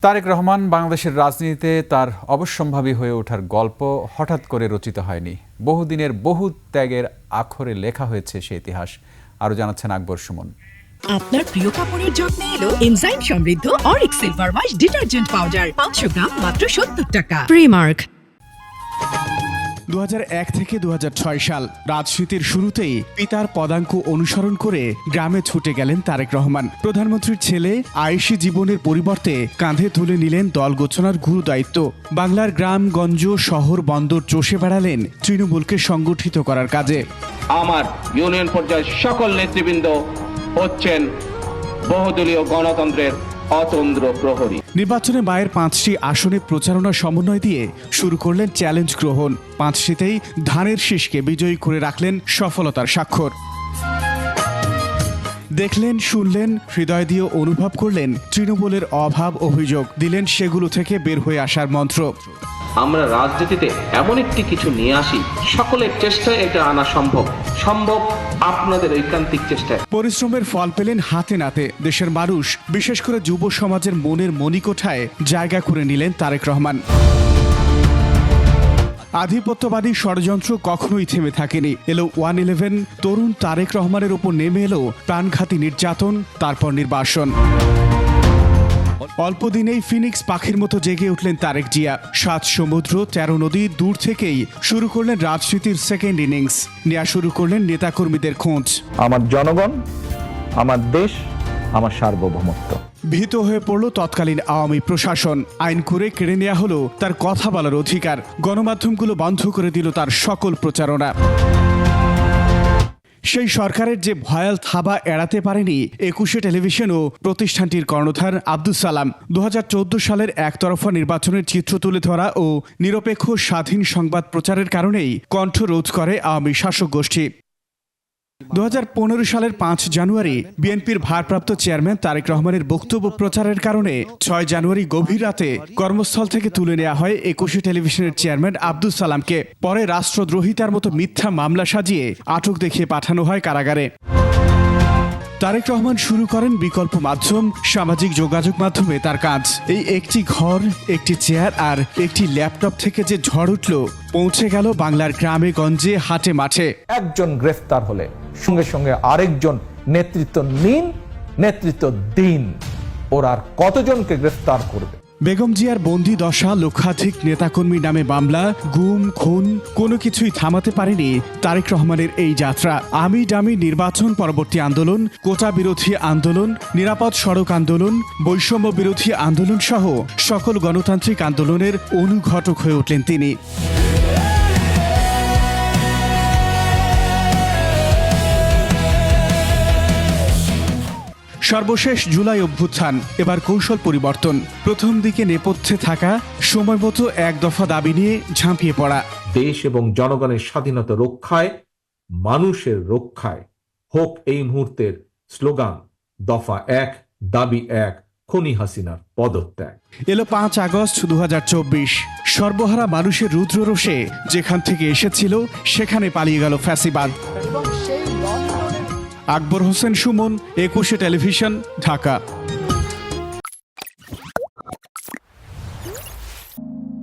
তারেক রহমান বাংলাদেশের রাজনীতিতে তার অবশ্যম্ভাবী হয়ে ওঠার গল্প হঠাৎ করে রচিত হয়নি। বহুদিনের বহু ত্যাগের আখরে লেখা হয়েছে সে ইতিহাস। আরো জানাচ্ছেন আকবর সুমন। আপনার প্রিয় কাপড়ের যত্নে এলো এনজাইম সমৃদ্ধ Arik silver wash detergent powder 500 গ্রাম মাত্র 70 টাকা। প্রিমার্ক। 2001 থেকে 2006 সাল রাজনীতির শুরুতেই পিতার পদাঙ্ক অনুসরণ করে গ্রামে ছুটে গেলেন তারেক রহমান। প্রধানমন্ত্রীর ছেলে আয়েশি জীবনের পরিবর্তে কাঁধে তুলে নিলেন দল গোছানোর গুরু দায়িত্ব। বাংলার গ্রামগঞ্জ শহর বন্দর চষে বেড়ালেন তৃণমূলকে সংগঠিত করার কাজে। আমার ইউনিয়ন পর্যায়ের সকল নেতৃবৃন্দ হচ্ছেন বহুদলীয় গণতন্ত্রের অতন্দ্র প্রহরী। নির্বাচনে মায়ের 5টি আসনে প্রচারণা সমন্বয় দিয়ে শুরু করলেন চ্যালেঞ্জ গ্রহণ। 5টিতেই ধানের শীষকে বিজয়ী করে রাখলেন সফলতার স্বাক্ষর। দেখলেন, শুনলেন, হৃদয় দিয়ে অনুভব করলেন তৃণমূলের অভাব অভিযোগ, দিলেন সেগুলো থেকে বের হয়ে আসার মন্ত্র। আমরা রাজনীতিতে এমন একটি কিছু নিয়ে আসি, সকলের চেষ্টায় এটা আনা সম্ভব আপনাদের ঐকান্তিক চেষ্টায়। পরিশ্রমের ফল পেলেন হাতে নাতে। দেশের মানুষ, বিশেষ করে যুব সমাজের মনের মণিকোঠায় জায়গা করে নিলেন তারেক রহমান। আধিপত্যবাদী ষড়যন্ত্র কখনোই থেমে থাকেনি। এলো 111, তরুণ তারেক রহমানের ওপর নেমে এলো প্রাণঘাতী নির্যাতন, তারপর নির্বাসন। অল্প দিনেই ফিনিক্স পাখির মতো জেগে উঠলেন তারেক জিয়া। 7 সমুদ্র 13 নদী দূর থেকেই শুরু করলেন রাজনীতির সেকেন্ড ইনিংস। নেওয়া শুরু করলেন নেতাকর্মীদের খোঁজ। আমার জনগণ, আমার দেশ, আমার সার্বভৌমত্ব। ভীত হয়ে পড়ল তৎকালীন আওয়ামী প্রশাসন। আইন করে কেড়ে নেওয়া হলো তার কথা বলার অধিকার। গণমাধ্যমগুলো বন্ধ করে দিল তার সকল প্রচারণা। সেই সরকারের যে ভয়াল থাবা এড়াতে পারেনি 21 টেলিভিশন ও প্রতিষ্ঠানটির কর্ণধার আব্দুস সালাম। 2014 সালের একতরফা নির্বাচনের চিত্র তুলে ধরা ও নিরপেক্ষ স্বাধীন সংবাদ প্রচারের কারণেই কণ্ঠ রোধ করে আওয়ামী শাসক গোষ্ঠী। 2015 সালের 5 জানুয়ারি বিএনপির ভারপ্রাপ্ত চেয়ারম্যান তারেক রহমানের বক্তব্য প্রচারের কারণে 6 জানুয়ারি গভীর রাতে কর্মস্থল থেকে তুলে নেওয়া হয় 21 টেলিভিশনের চেয়ারম্যান আব্দুস সালামকে। পরে রাষ্ট্রদ্রোহিতার মতো মিথ্যা মামলা সাজিয়ে আটক দেখিয়ে পাঠানো হয় কারাগারে। তারেক রহমান শুরু করেন বিকল্প মাধ্যম, সামাজিক যোগাযোগ মাধ্যমে তার কাজ। এই একটি ঘর, একটি চেয়ার আর একটি ল্যাপটপ থেকে যে ঝড় উঠল, পৌঁছে গেল বাংলার গ্রামে গঞ্জে হাটে মাঠে। একজন গ্রেফতার হলে সঙ্গে সঙ্গে আরেকজন নেতৃত্ব নিন, নেতৃত্ব দিন। ওরা আর কতজনকে গ্রেফতার করবে? বেগম জিয়ার বন্দি দশা, লক্ষাধিক নেতাকর্মীর নামে মামলা, গুম, খুন, কোনো কিছুই থামাতে পারেনি তারেক রহমানের এই যাত্রা। আমি ডামি নির্বাচন পরবর্তী আন্দোলন, কোটা বিরোধী আন্দোলন, নিরাপদ সড়ক আন্দোলন, বৈষম্য বিরোধী আন্দোলন সহ সকল গণতান্ত্রিক আন্দোলনের অনুঘটক হয়ে উঠলেন তিনি। সর্বশেষ জুলাই অভ্যুত্থান, এবার কৌশল পরিবর্তন। প্রথম দিকে নেপথ্যে থাকা, সময় মতো এক দফা দাবি নিয়ে ঝাঁপিয়ে পড়া। দেশ এবং জনগণের স্বাধীনতা রক্ষায়, মানুষের রক্ষায় হোক এই মুহূর্তের স্লোগান দফা 1, দাবি 1, খুনি হাসিনার পদত্যাগ। এলো 5 আগস্ট 2024। সর্বহারা মানুষের রুদ্ররোষে যেখান থেকে এসেছিল সেখানে পালিয়ে গেল ফ্যাসিবাদ। আকবর হোসেন সুমন, 21 টেলিভিশন, ঢাকা।